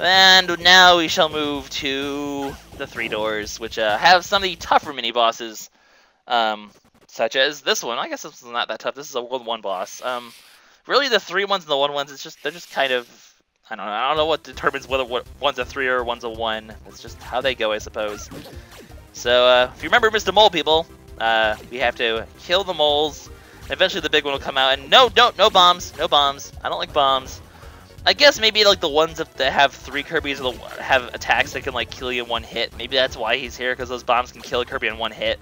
And now we shall move to the 3 doors, which have some of the tougher mini-bosses, such as this one. I guess this is not that tough. This is a World 1 boss. Really, the 3 ones and the 1 ones, they're just kind of, I don't know what determines whether one's a 3 or one's a 1. It's just how they go, I suppose. So, if you remember Mr. Mole, people, we have to kill the moles. Eventually, the big one will come out. And no bombs, no bombs. I don't like bombs. I guess maybe like the ones that have 3 Kirbies or have attacks that can like kill you in 1 hit. Maybe that's why he's here, because those bombs can kill a Kirby in 1 hit.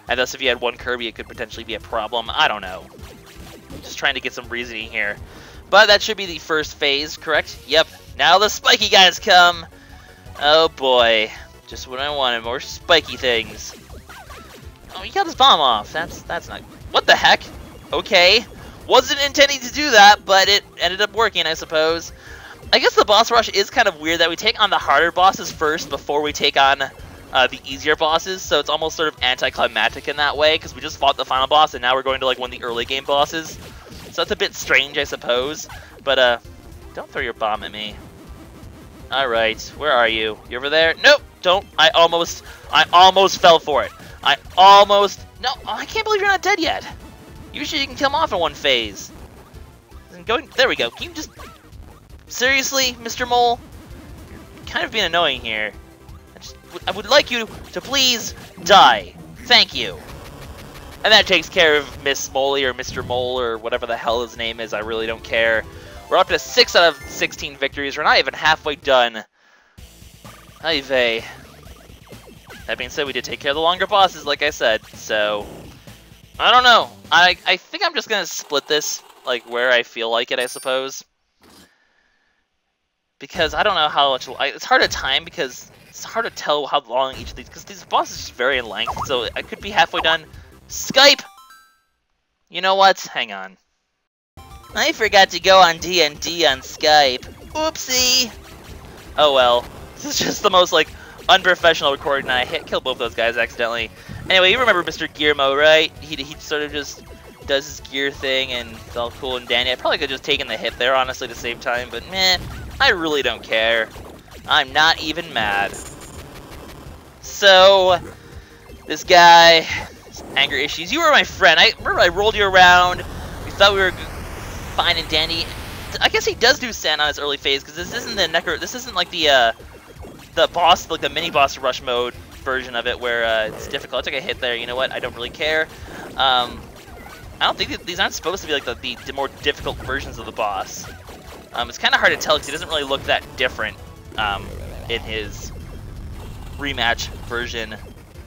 And thus, if you had 1 Kirby, it could potentially be a problem. I don't know. Just trying to get some reasoning here. But that should be the first phase, correct? Yep. Now the spiky guys come. Oh boy. Just what I wanted. More spiky things. Oh, he got his bomb off. That's not... What the heck? Okay. Wasn't intending to do that, but it ended up working, I suppose. I guess the boss rush is kind of weird that we take on the harder bosses first before we take on the easier bosses, so it's almost sort of anticlimactic in that way, because we just fought the final boss, and now we're going to like one of the early game bosses. So it's a bit strange, I suppose. But, don't throw your bomb at me. Alright, where are you? You over there? Nope, don't. I almost fell for it. No, I can't believe you're not dead yet. Usually you can kill him off in 1 phase. There we go. Can you just... Seriously, Mr. Mole? You're kind of being annoying here. I would like you to please die. Thank you. And that takes care of Miss Moley or Mr. Mole or whatever the hell his name is. I really don't care. We're up to 6 out of 16 victories. We're not even halfway done. Ay vey. That being said, we did take care of the longer bosses, like I said. So, I don't know. I think I'm just going to split this, like, where I feel like it, I suppose. Because I don't know how much... It's hard to time because it's hard to tell how long each of these... Because these bosses just vary in length, so I could be halfway done. Skype! You know what? Hang on. I forgot to go on D&D on Skype. Oopsie! Oh well. This is just the most, like, unprofessional recording. I killed both those guys accidentally. Anyway, you remember Mr. Gearmo, right? He sort of just does his gear thing and it's all cool and dandy. I probably could have just taken the hit there, honestly, to save time, but meh. I really don't care. I'm not even mad. So, this guy... Anger issues. You were my friend. I remember I rolled you around. We thought we were fine and dandy. I guess he does do sand on his early phase because this isn't the This isn't like the boss, like the mini boss rush mode version of it where it's difficult. I took a hit there. You know what? I don't really care. I don't think these aren't supposed to be like the more difficult versions of the boss. It's kind of hard to tell because he doesn't really look that different in his rematch version.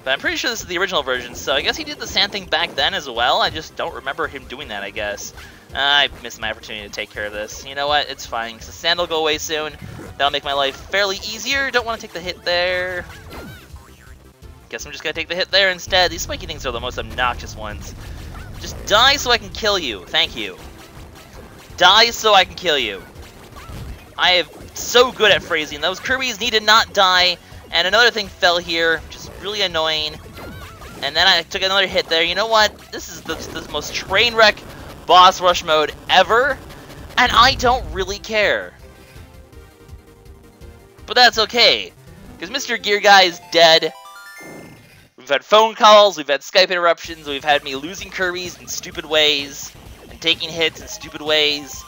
But I'm pretty sure this is the original version, so I guess he did the sand thing back then as well. I just don't remember him doing that, I guess. I missed my opportunity to take care of this. You know what? It's fine, because the sand will go away soon. That'll make my life fairly easier. Don't want to take the hit there. Guess I'm just going to take the hit there instead. These spiky things are the most obnoxious ones. Just die so I can kill you. Thank you. Die so I can kill you. I am so good at phrasing. Those Kirbies need to not die. And another thing fell here, which is really annoying. And then I took another hit there. You know what? This is the most train wreck boss rush mode ever. And I don't really care. But that's okay. Because Mr. Gear Guy is dead. We've had phone calls, we've had Skype interruptions, we've had me losing Kirbies in stupid ways. And taking hits in stupid ways.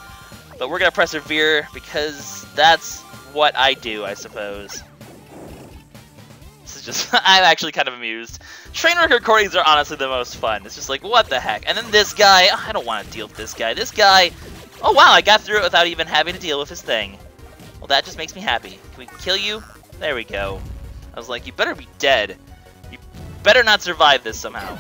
But we're going to persevere because that's what I do, I suppose. I'm actually kind of amused. Train wreck recordings are honestly the most fun. It's just like, what the heck? And then this guy, I don't want to deal with this guy. This guy, oh wow, I got through it without even having to deal with his thing. Well, that just makes me happy. Can we kill you? There we go. I was like, you better be dead. You better not survive this somehow.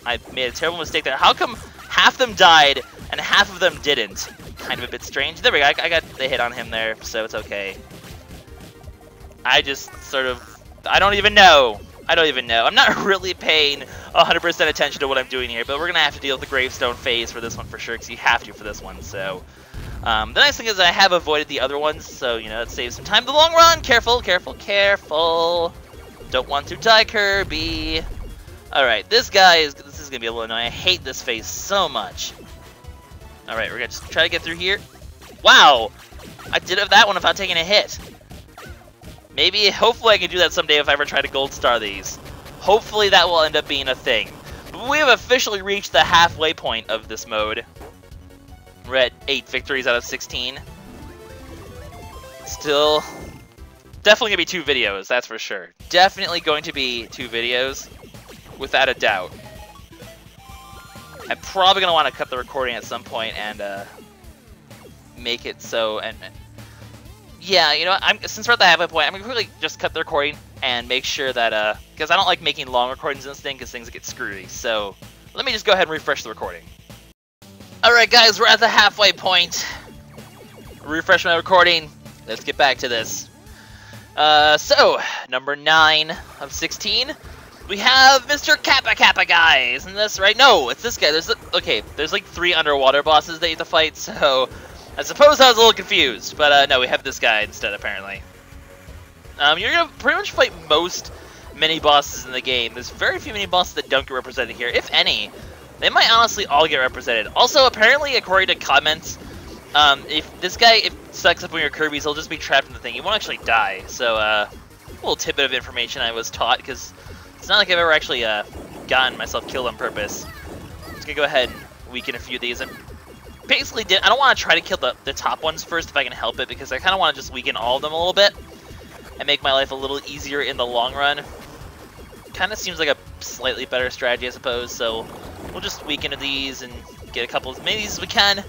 I made a terrible mistake there. How come half them died and half of them didn't? Kind of a bit strange. There we go, I got the hit on him there, so it's okay. I just sort of, I don't even know. I'm not really paying 100% attention to what I'm doing here, but we're going to have to deal with the gravestone phase for this one for sure, because you have to for this one, so. The nice thing is I have avoided the other ones, so, you know, it saves some time in the long run. Careful, careful, careful. Don't want to die, Kirby. Alright, this is going to be a little annoying. I hate this phase so much. Alright, we're going to just try to get through here. Wow! I did that one without taking a hit. Maybe, hopefully I can do that someday if I ever try to gold star these. Hopefully that will end up being a thing. But we have officially reached the halfway point of this mode. We're at 8 victories out of 16. Still, definitely gonna be 2 videos, that's for sure. Definitely going to be 2 videos, without a doubt. I'm probably gonna want to cut the recording at some point and make it so. And yeah, you know what? Since we're at the halfway point, I'm gonna quickly just cut the recording and make sure that because I don't like making long recordings in this thing because things get screwy. So let me just go ahead and refresh the recording. All right, guys, we're at the halfway point. Refresh my recording. Let's get back to this. So number 9 of 16. We have Mr. Kappa Kappa guy. Isn't this right? No, it's this guy. There's like 3 underwater bosses that you have to fight, so I suppose I was a little confused. But no, we have this guy instead, apparently. You're gonna pretty much fight most mini bosses in the game. There's very few mini bosses that don't get represented here, if any. They might honestly all get represented. Also, apparently, according to comments, if this guy sucks up on your Kirbies, he'll just be trapped in the thing. He won't actually die. So, a little tidbit of information I was taught, because it's not like I've ever actually gotten myself killed on purpose. I'm just gonna go ahead and weaken a few of these. I don't want to try to kill the top ones first if I can help it, because I kind of want to just weaken all of them a little bit and make my life a little easier in the long run. Kind of seems like a slightly better strategy, I suppose. So we'll just weaken these and get a couple as many as we can.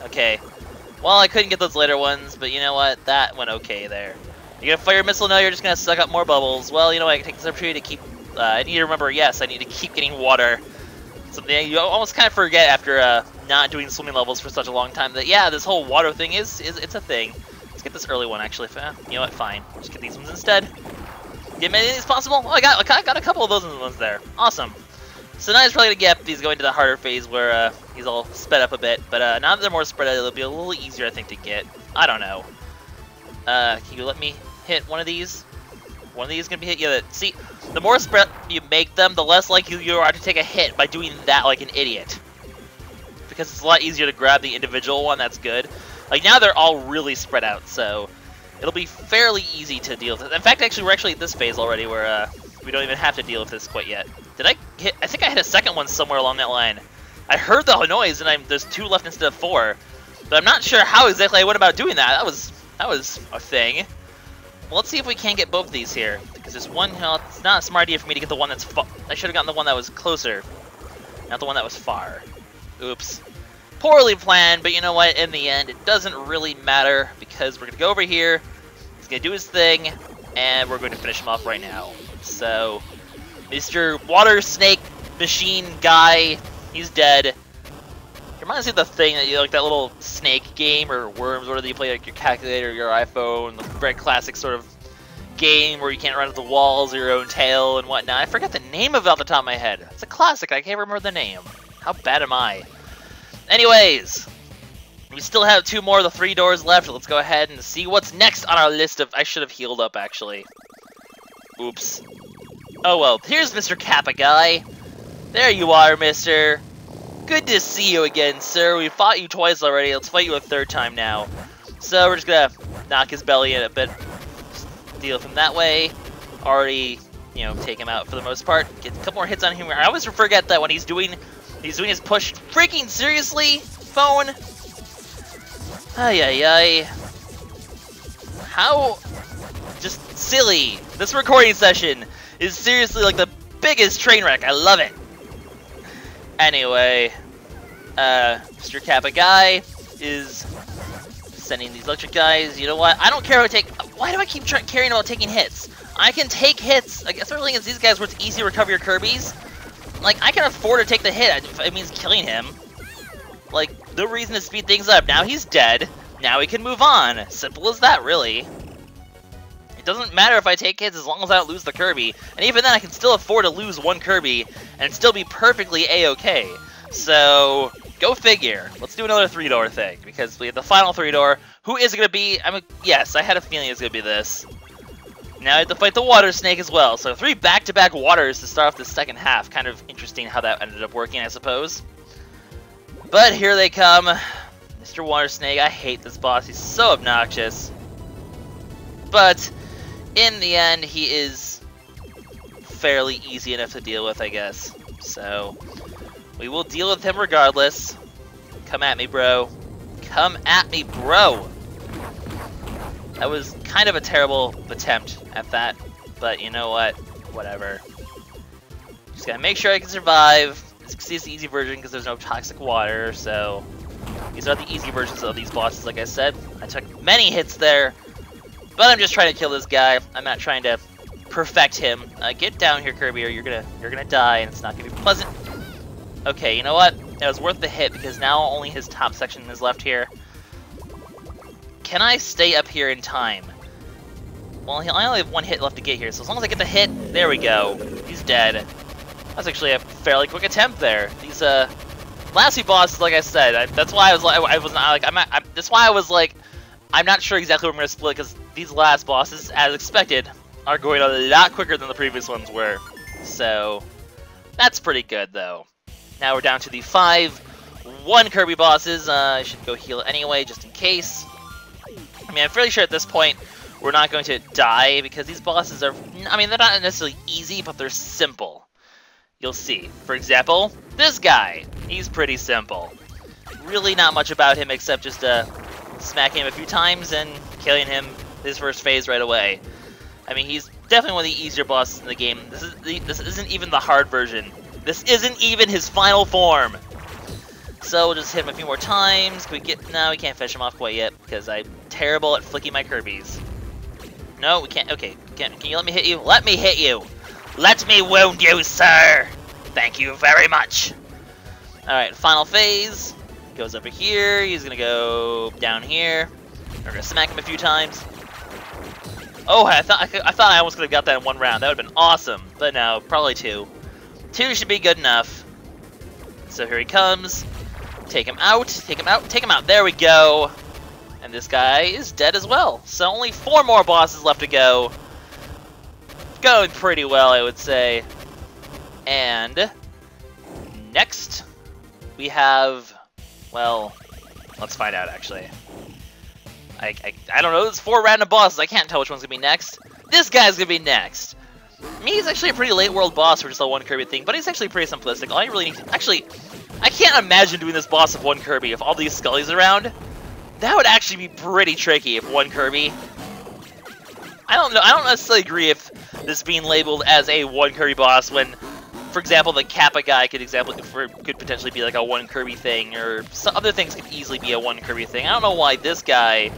Okay. Well, I couldn't get those later ones, but you know what? That went okay there. You're gonna fire a missile? No, you're just gonna suck up more bubbles. Well, you know what? I can take this opportunity to keep. I need to remember. Yes, I need to keep getting water. Something you almost kind of forget after not doing swimming levels for such a long time. That yeah, this whole water thing it's a thing. Let's get this early one actually. You know what? Fine. Just get these ones instead. Get as many of these as possible. Oh, I got a couple of those ones there. Awesome. So now he's probably gonna get these going to the harder phase where he's all sped up a bit. But now that they're more spread out, it'll be a little easier, I think, to get. I don't know. Can you let me hit one of these? One of these is gonna be hit. Yeah. See, the more spread you make them, the less likely you are to take a hit by doing that like an idiot. Because it's a lot easier to grab the individual one. That's good. Like now they're all really spread out, so it'll be fairly easy to deal with. In fact, actually, we're actually at this phase already where we don't even have to deal with this quite yet. Did I hit? I think I hit a second one somewhere along that line. I heard the noise, and there's 2 left instead of 4. But I'm not sure how exactly I went about doing that. That was a thing. Well, let's see if we can get both of these here. Because there's one, you know, it's not a smart idea for me to get the one that's far. I should have gotten the one that was closer, not the one that was far. Oops. Poorly planned, but you know what? In the end, it doesn't really matter because we're going to go over here. He's going to do his thing, and we're going to finish him off right now. So, Mr. Water Snake Machine Guy, he's dead. It reminds me of the thing that you like, that little snake game or Worms, where you play like your calculator, your iPhone, the very classic sort of game where you can't run up the walls or your own tail and whatnot. I forget the name of it off the top of my head. It's a classic. I can't remember the name. How bad am I? Anyways, we still have 2 more of the 3 doors left. Let's go ahead and see what's next on our list of. I should have healed up actually. Oops. Oh well. Here's Mr. Kappa guy. There you are, Mister. Good to see you again, sir. We fought you twice already. Let's fight you a 3rd time now. So we're just gonna knock his belly in a bit. Just deal with him that way. Already, you know, take him out for the most part. Get a couple more hits on him. I always forget that when he's doing his push. Freaking seriously, phone. Ay ay ay. How just silly. This recording session is seriously like the biggest train wreck. I love it. Anyway, Mr. Kappa guy is sending these electric guys. You know what? I don't care if I take. Why do I keep caring about taking hits? I can take hits. Like, especially against these guys where it's easy to recover your Kirbies. Like, I can afford to take the hit if it means killing him. Like, the reason to speed things up. Now he's dead. Now we can move on. Simple as that, really. It doesn't matter if I take hits as long as I don't lose the Kirby. And even then, I can still afford to lose 1 Kirby and still be perfectly A-okay. So, go figure. Let's do another 3-door thing, because we have the final 3-door. Who is it going to be? Yes, I had a feeling it was going to be this. Now I have to fight the water snake as well. So 3 back-to-back waters to start off the second half. Kind of interesting how that ended up working, I suppose. But here they come. Mr. Water Snake, I hate this boss. He's so obnoxious. But in the end, he is fairly easy enough to deal with, I guess. So we will deal with him regardless. Come at me, bro. Come at me, bro. That was kind of a terrible attempt at that, but you know what? Whatever. Just gotta make sure I can survive. This is the easy version because there's no toxic water, so these are the easy versions of these bosses, like I said. I took many hits there, but I'm just trying to kill this guy. I'm not trying to perfect him. Get down here, Kirby, or you're gonna die, and it's not gonna be pleasant. Okay, you know what? It was worth the hit because now only his top section is left here. Can I stay up here in time? Well, I only have one hit left to get here, so as long as I get the hit, there we go. He's dead. That's actually a fairly quick attempt there. These last few bosses, like I said, that's why I was like, that's why I was like, I'm not sure exactly where I'm gonna split because these last bosses, as expected, are going a lot quicker than the previous ones were. So that's pretty good though. Now we're down to the 5-1 Kirby bosses. I should go heal anyway, just in case. I mean, I'm fairly sure at this point we're not going to die because these bosses are, I mean, they're not necessarily easy, but they're simple. You'll see. For example, this guy. He's pretty simple. Really not much about him except just smacking him a few times and killing him his first phase right away. I mean, he's definitely one of the easier bosses in the game. This isn't even the hard version. This isn't even his final form. So we'll just hit him a few more times. Can we get? No, we can't finish him off quite yet because I'm terrible at flicking my Kirbies. No, we can't. Okay, can you let me hit you? Let me hit you. Let me wound you, sir. Thank you very much. All right, final phase. Goes over here. He's gonna go down here. We're gonna smack him a few times. Oh, I thought I almost could have got that in one round. That would have been awesome. But no, probably two. Two should be good enough. So here he comes. Take him out. Take him out. Take him out. There we go. And this guy is dead as well. So only 4 more bosses left to go. Going pretty well, I would say. And next we have, well, let's find out actually. I don't know, there's 4 random bosses. I can't tell which one's gonna be next. This guy's gonna be next. I mean, he's actually a pretty late world boss for just a 1 Kirby thing, but he's actually pretty simplistic. All you really need to, actually, I can't imagine doing this boss of 1 Kirby if all these Scullys around. That would actually be pretty tricky if 1 Kirby. I don't know. I don't necessarily agree if this being labeled as a 1 Kirby boss when, for example, the Kappa guy could potentially be like a 1 Kirby thing, or some other things could easily be a 1 Kirby thing. I don't know why this guy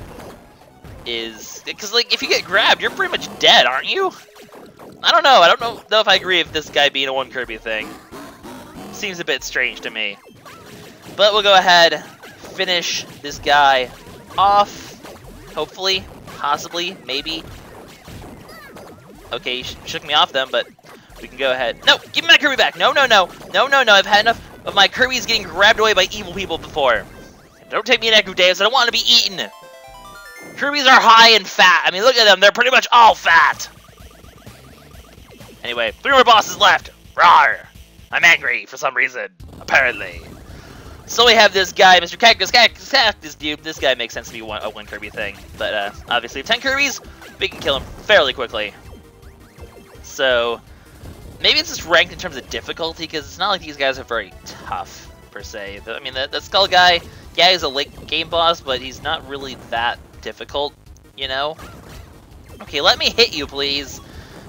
is, because like if you get grabbed, you're pretty much dead, aren't you? I don't know. I don't know if I agree with this guy being a 1 Kirby thing. Seems a bit strange to me. But we'll go ahead, finish this guy off. Hopefully, possibly, maybe. Okay, you shook me off then, but we can go ahead. No, give me my Kirby back. No, no, no. No, no, no. I've had enough of my Kirbies getting grabbed away by evil people before. Don't take me an Echo Davis. I don't want to be eaten. Kirbies are high in fat. I mean, look at them. They're pretty much all fat. Anyway, 3 more bosses left. Rawr. I'm angry for some reason, apparently. So we have this guy, Mr. Cactus dude. This guy makes sense to be a 1 Kirby thing. But obviously, 10 Kirbies, we can kill him fairly quickly. So maybe it's just ranked in terms of difficulty, because it's not like these guys are very tough, per se. I mean, the Skull guy, yeah, he's a late game boss, but he's not really that difficult, you know? Okay, let me hit you, please.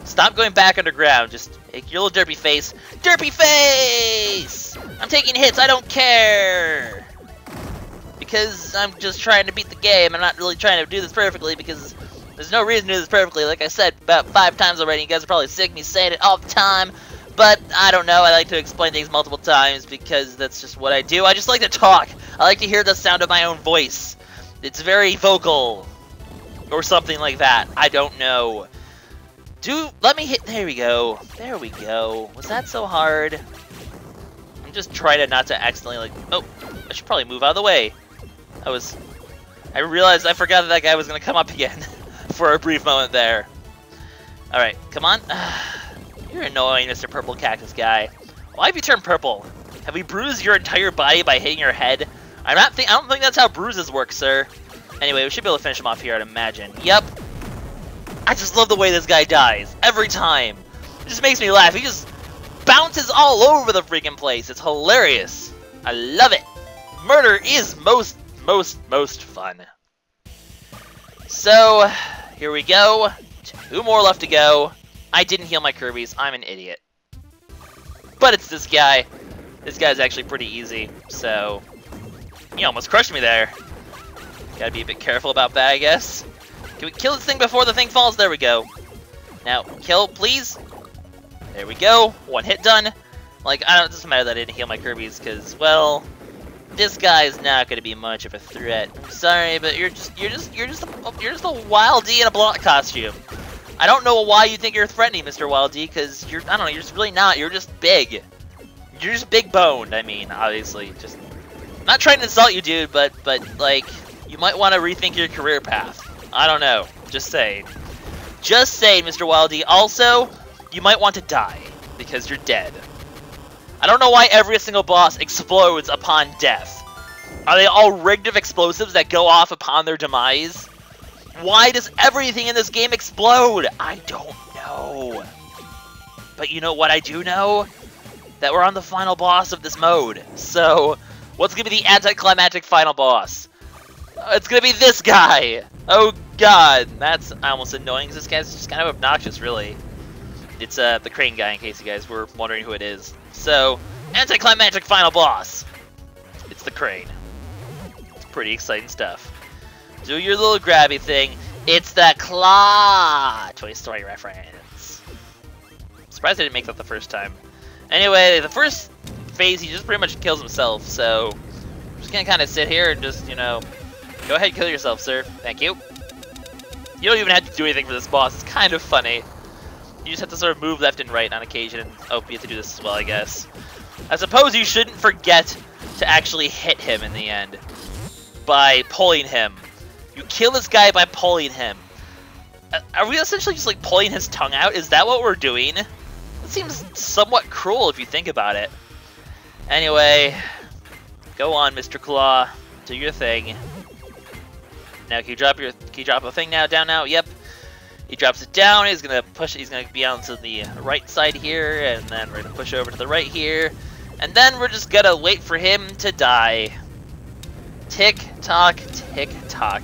Stop going back underground. Just take your little derpy face. Derpy face! I'm taking hits. I don't care. Because I'm just trying to beat the game. I'm not really trying to do this perfectly because there's no reason to do this perfectly. Like I said about 5 times already. You guys are probably sick of me saying it all the time. But I don't know. I like to explain things multiple times because that's just what I do. I just like to talk. I like to hear the sound of my own voice. It's very vocal. Or something like that. I don't know. Let me hit. There we go. There we go. Was that so hard? I'm just trying to not to accidentally like. Oh, I should probably move out of the way. I realized I forgot that guy was gonna come up again for a brief moment there. All right, come on. You're annoying, Mr. Purple Cactus guy. Why have you turned purple? Have we bruised your entire body by hitting your head? I don't think that's how bruises work, sir. Anyway, we should be able to finish him off here, I'd imagine. Yep. I just love the way this guy dies every time. It just makes me laugh. He just bounces all over the freaking place. It's hilarious. I love it. Murder is most fun. So, here we go. 2 more left to go. I didn't heal my Kirbies. I'm an idiot. But it's this guy. This guy's actually pretty easy. So, he almost crushed me there. Gotta be a bit careful about that, I guess. Can we kill this thing before the thing falls? There we go. Now, kill, please. There we go. 1 hit done. Like, it doesn't matter that I didn't heal my Kirbies, because, well, this guy's not gonna be much of a threat. I'm sorry, but you're just a Wild D in a block costume. I don't know why you think you're threatening, Mr. Wild D, because I don't know, you're just really not. You're just big. You're just big boned. I mean, obviously, just not trying to insult you, dude, but like, you might want to rethink your career path. I don't know. Just saying. Just saying, Mr. Wild D. Also, you might want to die because you're dead. I don't know why every single boss explodes upon death. Are they all rigged of explosives that go off upon their demise? Why does everything in this game explode? I don't know. But you know what I do know? That we're on the final boss of this mode. So, what's going to be the anticlimactic final boss? It's going to be this guy. Oh god, that's almost annoying because this guy's just kind of obnoxious, really. It's the crane guy, in case you guys were wondering who it is. So, anticlimactic final boss. It's the crane. It's pretty exciting stuff. Do your little grabby thing. It's the claw! Toy Story reference. I'm surprised I didn't make that the first time. Anyway, the first phase, he just pretty much kills himself, so I'm just gonna kind of sit here and just, you know, go ahead and kill yourself, sir. Thank you. You don't even have to do anything for this boss. It's kind of funny. You just have to sort of move left and right on occasion. And, oh, you have to do this as well, I guess. I suppose you shouldn't forget to actually hit him in the end by pulling him. You kill this guy by pulling him. Are we essentially just like pulling his tongue out? Is that what we're doing? It seems somewhat cruel if you think about it. Anyway, go on, Mr. Claw. Do your thing. Now, can you drop a thing now? Down now? Yep. He drops it down. He's gonna push. He's gonna be on to the right side here, and then we're gonna push over to the right here, and then we're just gonna wait for him to die. Tick tock, tick tock.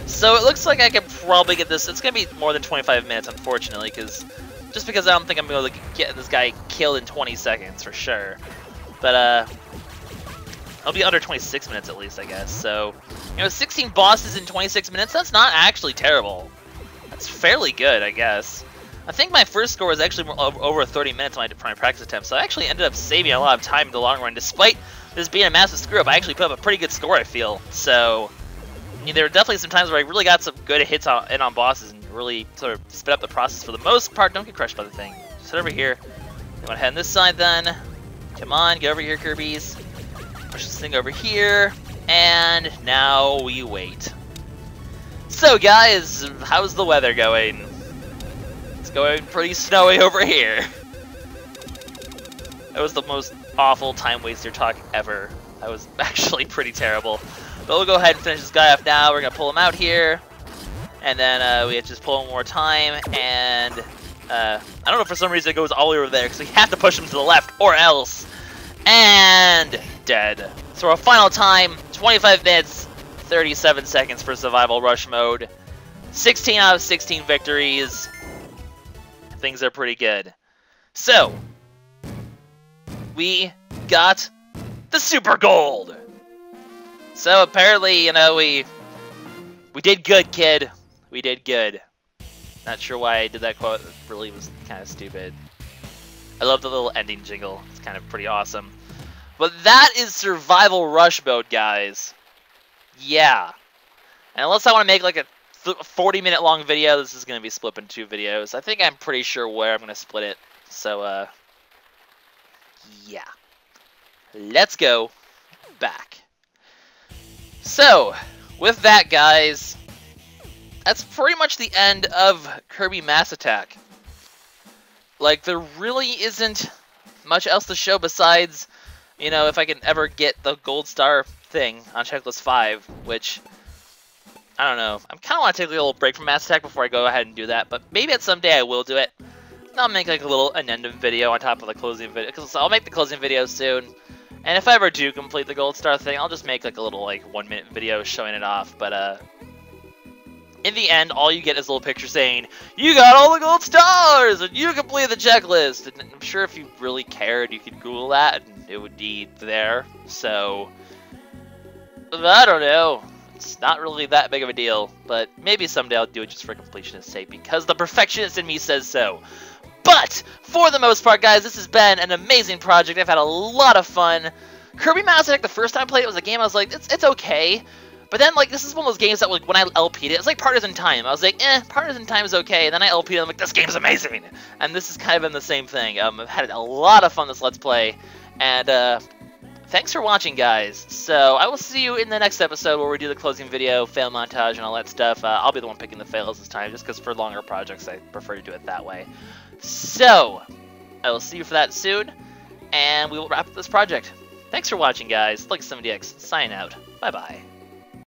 So it looks like I can probably get this. It's gonna be more than 25 minutes, unfortunately, because I don't think I'm gonna get this guy killed in 20 seconds for sure. But I'll be under 26 minutes at least, I guess. So, you know, 16 bosses in 26 minutes. That's not actually terrible. That's fairly good, I guess. I think my first score was actually over 30 minutes on my practice attempt, so I actually ended up saving a lot of time in the long run. Despite this being a massive screw-up, I actually put up a pretty good score, I feel. So, I mean, there were definitely some times where I really got some good hits on bosses and really sort of sped up the process. For the most part, don't get crushed by the thing. Just head over here. You want to head on this side, then. Come on, get over here, Kirbies. Push this thing over here. And now we wait. So guys, how's the weather going? It's going pretty snowy over here. That was the most awful time waster talk ever. That was actually pretty terrible. But we'll go ahead and finish this guy off now. We're gonna pull him out here. And then we have to just pull him one more time. And I don't know, for some reason it goes all the way over there, because we have to push him to the left or else. And dead. So our final time, 25 minutes, 37 seconds for survival rush mode. 16 out of 16 victories. Things are pretty good. So, we got the super gold. So apparently, you know, we did good, kid. We did good. Not sure why I did that quote. It really was kind of stupid. I love the little ending jingle. It's kind of pretty awesome. But that is survival rush mode, guys. Yeah. And unless I want to make like a 40-minute long video, this is going to be split into 2 videos. I think I'm pretty sure where I'm going to split it. So, yeah. Let's go back. So, with that, guys, that's pretty much the end of Kirby Mass Attack. Like, there really isn't much else to show besides, you know, if I can ever get the gold star thing on checklist 5, which, I don't know. I kind of want to take a little break from Mass Attack before I go ahead and do that, but maybe at some day I will do it. And I'll make like a little addendum video on top of the closing video, because I'll make the closing video soon. And if I ever do complete the gold star thing, I'll just make like a little like 1-minute video showing it off. But in the end, all you get is a little picture saying, "You got all the gold stars, and you completed the checklist." And I'm sure if you really cared, you could Google that, and it would be there. So, I don't know. It's not really that big of a deal, but maybe someday I'll do it just for completionist's sake, because the perfectionist in me says so. But, for the most part, guys, this has been an amazing project. I've had a lot of fun. Kirby Mass Attack, the first time I played it, was a game I was like, it's okay. But then, like, this is one of those games that, like, when I LP'd it, it's like Partners in Time. I was like, Partners in Time is okay. And then I LP'd it, I'm like, this game's amazing. And this has kind of been the same thing. I've had a lot of fun this Let's Play. And, thanks for watching, guys. So, I will see you in the next episode where we do the closing video, fail montage, and all that stuff. I'll be the one picking the fails this time, just because for longer projects, I prefer to do it that way. So, I will see you for that soon, and we will wrap up this project. Thanks for watching, guys. LuckySevenDX, signing out. Bye-bye.